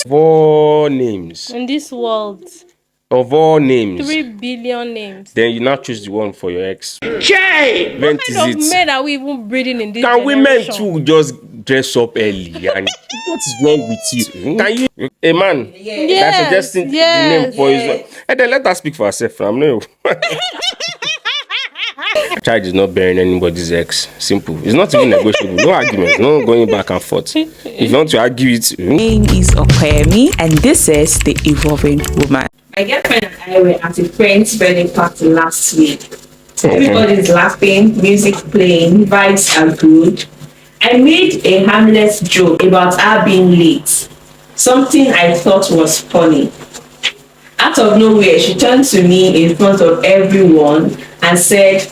Of all names, in this world. of all names, 3 billion names. then you now choose the one for your ex. Jay! What When kind is of it? men are we even breeding in this Can women generation? too just dress up early? And what is wrong with you? Can you, a man that's suggesting the name for his wife? And then let her speak for herself. I'm no. Child is not bearing anybody's ex. Simple. It's not even negotiable. No arguments. No going back and forth. If you want to argue it, name is Okoyemi, and this is the Evolving Woman. My girlfriend and I were at a friend's birthday party last week. Everybody's laughing, music playing, vibes are good. I made a harmless joke about her being late, something I thought was funny. Out of nowhere, she turned to me in front of everyone and said,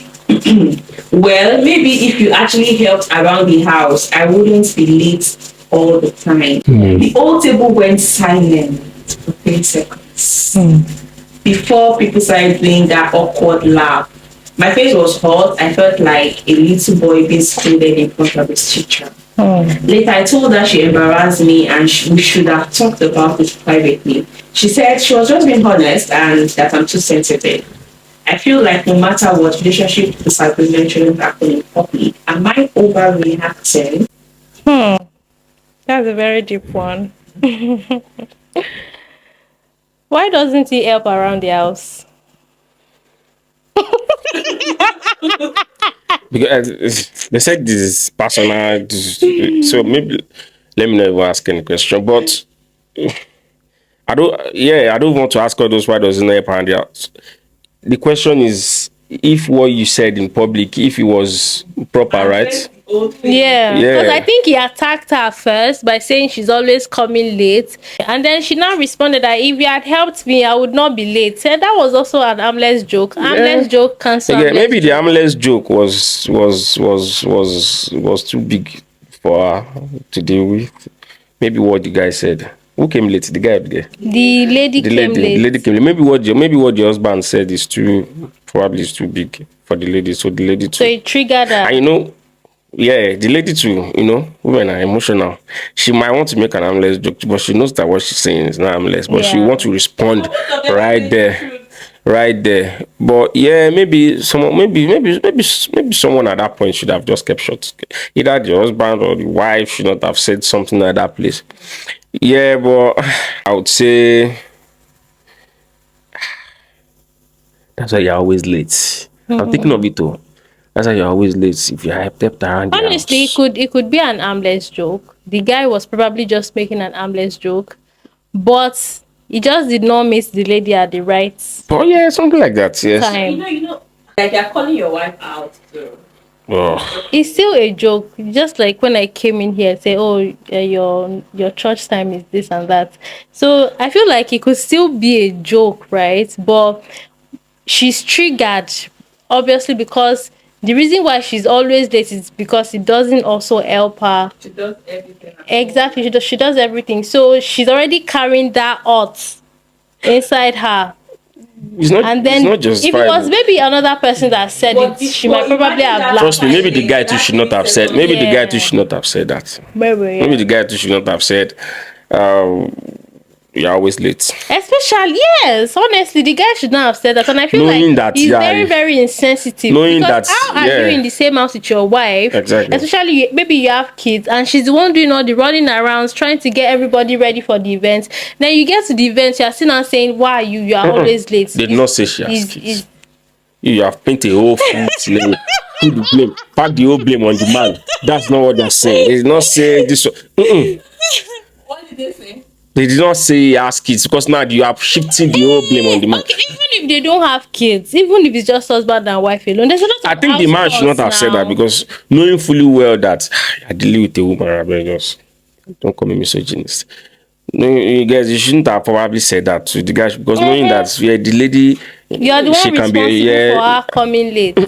well, maybe if you actually helped around the house, I wouldn't be late all the time. The whole table went silent for 30 seconds before people started doing that awkward laugh. My face was hot. I felt like a little boy being scolded in front of his teacher. Later, I told her she embarrassed me and we should have talked about it privately. She said she was just being honest and that I'm too sensitive. I feel like no matter what, relationship disagreement shouldn't happen in public. Am I overreacting? That's a very deep one. Why doesn't he help around the house? because they said this is personal, so maybe let me never ask any question. But I don't want to ask all those why doesn't help around the house. The question is if what you said in public, if it was proper, right? Yeah, Yeah. because I think he attacked her first by saying she's always coming late, and then she now responded that if you had helped me, I would not be late. And that was also an harmless joke. Harmless joke cancel. Again, maybe the harmless joke was too big for her to deal with. Maybe what the guy said. Who came late? The guy there. The lady came late. The lady came late. Maybe what the husband said is probably is too big for the lady. So the lady too. So it triggered her. And the lady too, women are emotional. She might want to make an harmless joke, but she knows that what she's saying is not harmless. But she wants to respond right there. But yeah, maybe someone at that point should have just kept short. Either the husband or the wife should not have said something at that place. Yeah, but I would say that's why you're always late. I'm thinking of it too. That's why you're always late if you have kept around the Honestly, house. it could be an harmless joke. The guy was probably just making an harmless joke, but he just did not miss the lady at the right Oh yeah, something like that. Yes. time. Like you're calling your wife out too. Oh. It's still a joke. Just like when I came in here and say, "Oh, your church time is this and that." So I feel like it could still be a joke, right? But she's triggered, obviously, because the reason why she's always late is because it doesn't also help her. She does everything. Exactly, she does everything. So she's already carrying that hurt inside her. It's not, And then it's not just if it was maybe another person that said it, she might probably have laughed. Trust me, maybe the guy too should not have said. Maybe the guy too should not have said that. Maybe the guy too should not have said. You're always late. Especially, yes, honestly, the guy should not have said that. And I feel Knowing like that, he's yeah, very, very insensitive. knowing because that, how are you in the same house with your wife? Exactly. Especially, maybe you have kids and she's the one doing all the running around, trying to get everybody ready for the event. Then you get to the event, you're still not saying, why you are always late. They did not say she has kids. You have painted a whole food lane. Put the blame. Pack the whole blame on the man. That's not what they're saying. They did not say this. What did they say? They did not say he has kids because now you are shifting the whole blame on the man. Okay, even if they don't have kids, even if it's just husband and wife alone, there's a lot of I think the man should not have said that because knowing fully well that I deal with a woman, I mean, just don't call me misogynist. No, you guys, you shouldn't have probably said that to the guy because knowing that the lady, you're the one she can responsible be for her coming late.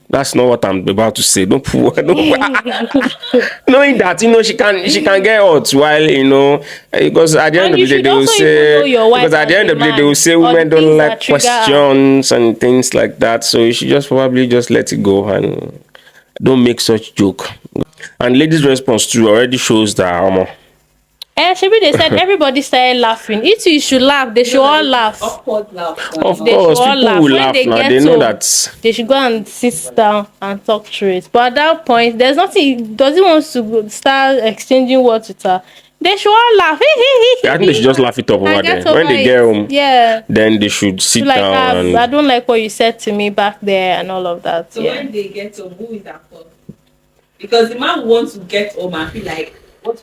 That's not what I'm about to say. Don't knowing that she can get hot while because at the end of the day they will say because at the end of the day they will say women don't like questions and things like that. So you should just probably just let it go and don't make such joke. And ladies' response too already shows that And maybe they said everybody started laughing. If you should laugh, they should all laugh. Awkward laugh. Of They course, should all people laugh. will When laugh they now. get They know home, that. they should go and sit down and talk through it. But at that point, there's nothing. Doesn't want to start exchanging words with her. They should all laugh. I think they should just laugh it up over get there. When over they it. get home, Yeah. then they should sit Like, down I and don't like what you said to me back there and all of that. So Yeah. when they get home, who is at fault? Because the man wants to get home and feel like,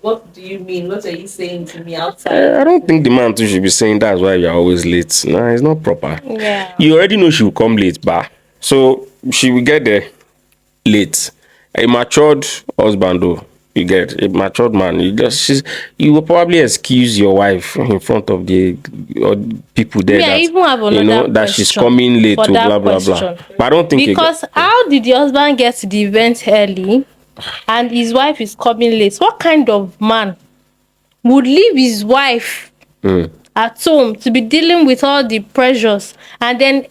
what do you mean? What are you saying to me outside? I don't think the man too should be saying that's why you're always late. No, it's not proper. Yeah. You already know she will come late, bah. So she will get there late. A matured husband, though, you get a matured man. You will probably excuse your wife in front of the people there. Me, I that, even have another that she's question coming late for to that blah blah blah. question. But I don't think Because how did the husband get to the event early and his wife is coming late? What kind of man would leave his wife at home to be dealing with all the pressures and then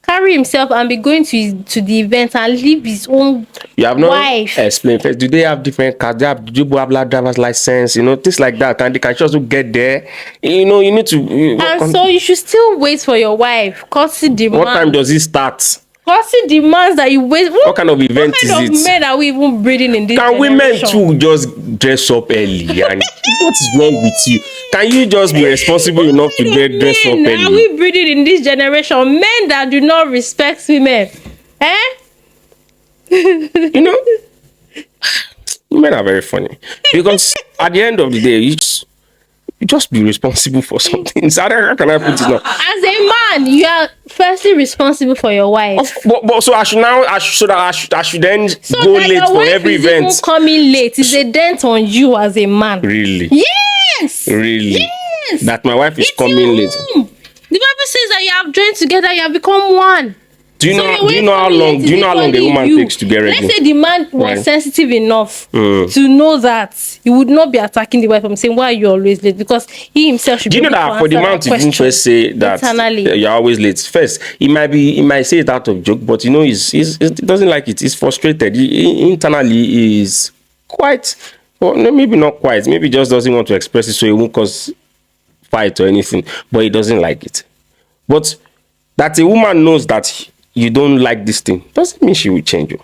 carry himself and be going to the event and leave his own you have not wife? explained first. Do they have different cars? Do you have driver's license? Things like that. And they can just get there. You need to. And so you should still wait for your wife. Courtesy demand. What time does it start? Courtesy demands that you wait. What kind of event what is kind of it? men are we even breeding in this Can women generation? too just dress up early? And what is wrong with you? Can you just be responsible enough to get dressed up Men are early? we breeding in this generation? Men that do not respect women. You know, men are very funny because at the end of the day, you just be responsible for something. So how can I put it now? As a man, you are firstly responsible for your wife. But so I should then So go that late your for wife every is event. even coming late is a dent on you as a man. Really? Yes. Really? Yes. That my wife is It's coming your late. home. The Bible says that you have joined together, you have become one. Do you So know? your Do you wife know how coming long? late Do you is know how long a equally woman you. takes to get ready? Let's say the man was Right. sensitive enough to know that he would not be attacking the wife and saying, "Why are you always late?" Because he himself should Do you be know able that to for the answer man to even question first say that internally. you're always late? First, he might say it out of joke, but he doesn't like it. He's frustrated. He internally is quite, well, no, maybe not quite. Maybe he just doesn't want to express it, so he won't cause fight or anything. But he doesn't like it. But that a woman knows that you don't like this thing doesn't mean she will change you.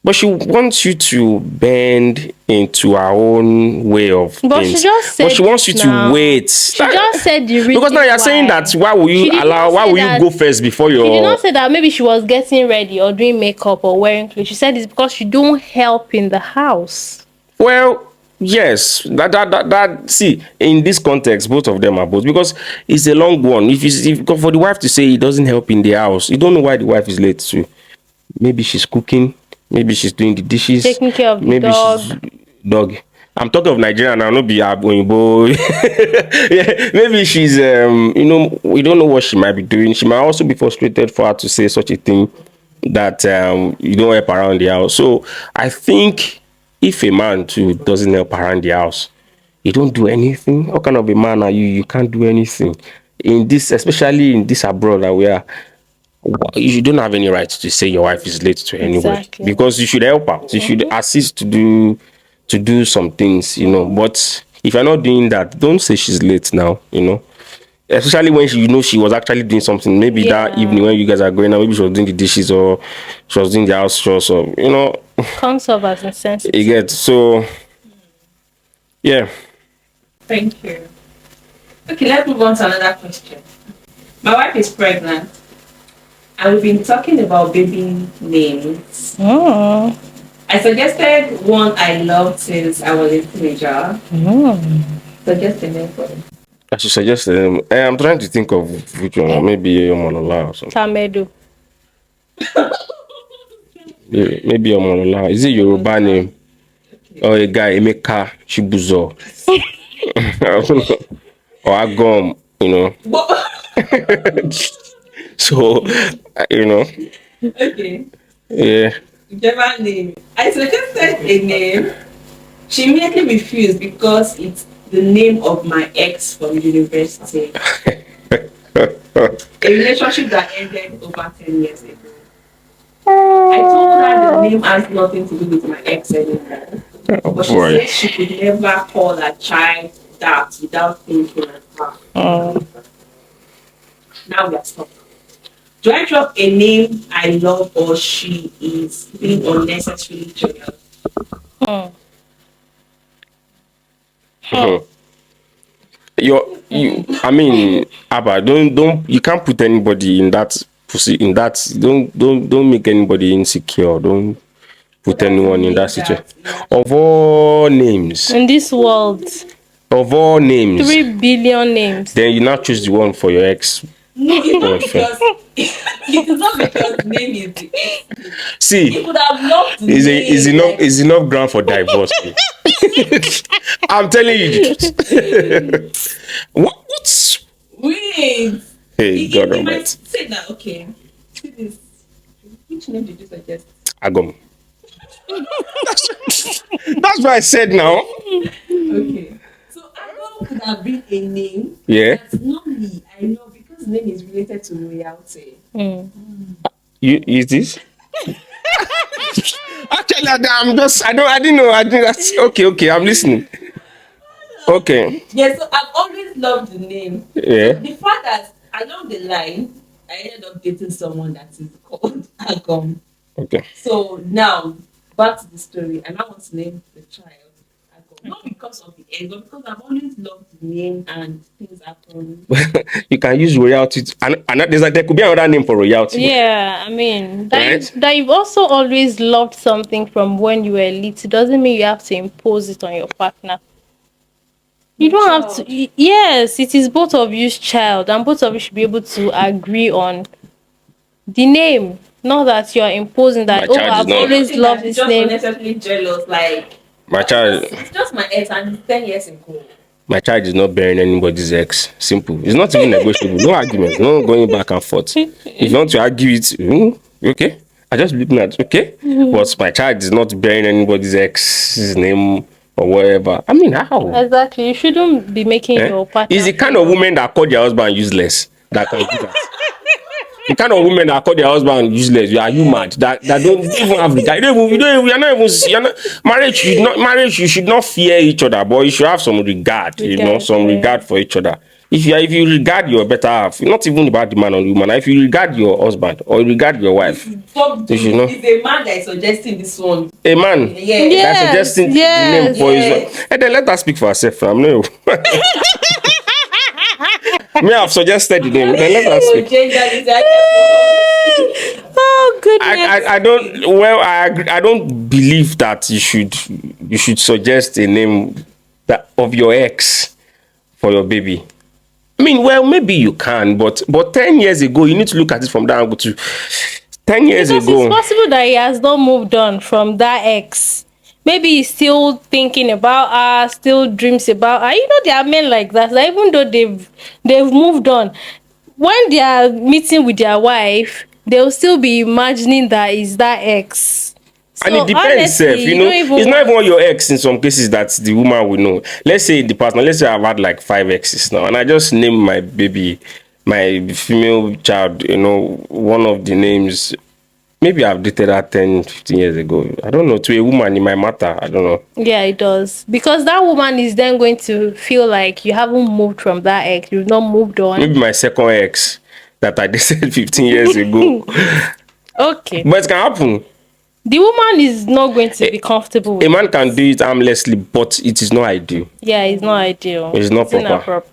But she wants you to bend into her own way of But things. she just But said she wants you to now. wait. She just said the reason Because now you're saying why. that why will She you did allow? not Why say will you that- go first before She did your? not say that maybe she was getting ready or doing makeup or wearing clothes. She said it's because she don't help in the house. Well, yes. That. See, in this context, both of them are both because it's a long one. If for the wife to say it doesn't help in the house, you don't know why the wife is late too. Maybe she's cooking. Maybe she's doing the dishes. Taking care of the maybe dog. she's dog. I'm talking of Nigeria now, not be Aboyinbo. Yeah, maybe she's we don't know what she might be doing. She might also be frustrated for her to say such a thing that you don't help around the house. So I think if a man too doesn't help around the house, you don't do anything. What kind of a man are you? You can't do anything. In this, especially in this abroad that we are, you don't have any right to say your wife is late to anywhere. Exactly. Because you should help her. You should assist to do some things, But if you're not doing that, don't say she's late now, Especially when she was actually doing something. Maybe that Yeah. evening when you guys are going out, maybe she was doing the dishes or she was doing the house chores or Comes off as insensitive. you get. So yeah. Thank you. Okay, let's move on to another question. My wife is pregnant, and we've been talking about baby names. Oh. I suggested one I loved since I was a teenager. Suggest a name for it. I should suggest I'm trying to think of which one. Maybe Omolola or something. Tamedo. Yeah, maybe Omolola. Is it Yoruba name? Or a guy, Emeka Chibuzo. Or Agom, So, Okay. yeah. Whichever name. I suggested a name. She immediately refused because it's the name of my ex from university. A relationship that ended over 10 years ago. I told her the name has nothing to do with my ex anymore. But she Boy. said she could never call her child that without thinking and now we are stuck. Do I drop a name I love or she is being unnecessarily jealous? You I mean, Abba, don't you can't put anybody in that in that don't make anybody insecure. Don't put anyone in that situation. Of all names, In this world, of all names, 3 billion names. then you now choose the one for your ex. No, it's not boyfriend. because it's not because the name is the ex. See, You could have loved the is name. enough like, is enough ground for divorce. I'm telling you the truth. What's Wait. hey God might Almighty. say that, okay. See this. Which name did you suggest? Agom. That's what I said now. Okay. So Agam could have been a name. Yeah. That's not me. I know because name is related to royalty. You is this? Actually, I didn't know. I didn't. Okay. I'm listening. Okay. Yeah, so I've always loved the name. Yeah. The fact that along the line, I ended up dating someone that is called Agam. Okay. So now, back to the story. And I want to name the child Agam. Not because of the egg, but because I've always loved the name and things happen. You can use royalty. And there could be another name for royalty. Yeah, I mean Right? that you've also always loved something from when you were little doesn't mean you have to impose it on your partner. You don't have to. Yes, it is both of you's child, and both of you should be able to agree on the name. Not that you're imposing that. My Oh, child is I've not- always loved this just name. unnecessarily jealous. Like My child. it's just my ex, and it's 10 years ago. My child is not bearing anybody's ex. Simple. It's not even negotiable. No arguments. No going back and forth. If you want to argue it, okay. I just believe that, okay. But my child is not bearing anybody's ex's name or whatever. I mean, how? Exactly. You shouldn't be making your partner. Is the kind of woman that called their husband useless that can do that. The kind of women that call their husband useless, are you mad? That don't even have the guy. Marriage. You should not fear each other, but you should have some regard. Some regard for each other. If you regard your better half, not even about the man or the woman. If you regard your husband or you regard your wife, you should know. It's a man that is suggesting this one. A man Yeah. that's suggesting the name for his. And then let her speak for herself. I'm no. Me have suggested the name. Then let her speak. Oh goodness. I don't. Well, I agree. I don't believe that you should suggest a name that of your ex for your baby. I mean, well, maybe you can, but 10 years ago, you need to look at it from that angle too. 10 years Because ago, it's possible that he has not moved on from that ex. Maybe he's still thinking about her, still dreams about her. You know, there are men like that. Like, even though they've moved on, when they are meeting with their wife, they'll still be imagining that is that ex. and So, it depends, honestly, sef, you don't even it's not even your ex in some cases that the woman will know. Let's say the partner, let's say I've had like 5 exes now, and I just named my baby, my female child, one of the names. Maybe I've dated her 10, 15 years ago. I don't know. To a woman, it might matter. I don't know. Yeah, it does. Because that woman is then going to feel like you haven't moved from that ex. You've not moved on. Maybe my second ex that I dated 15 years ago. Okay. But it can happen. The woman is not going to be comfortable with A man can do it harmlessly, but it is not ideal. Yeah, it's not ideal. It's not proper. inappropriate.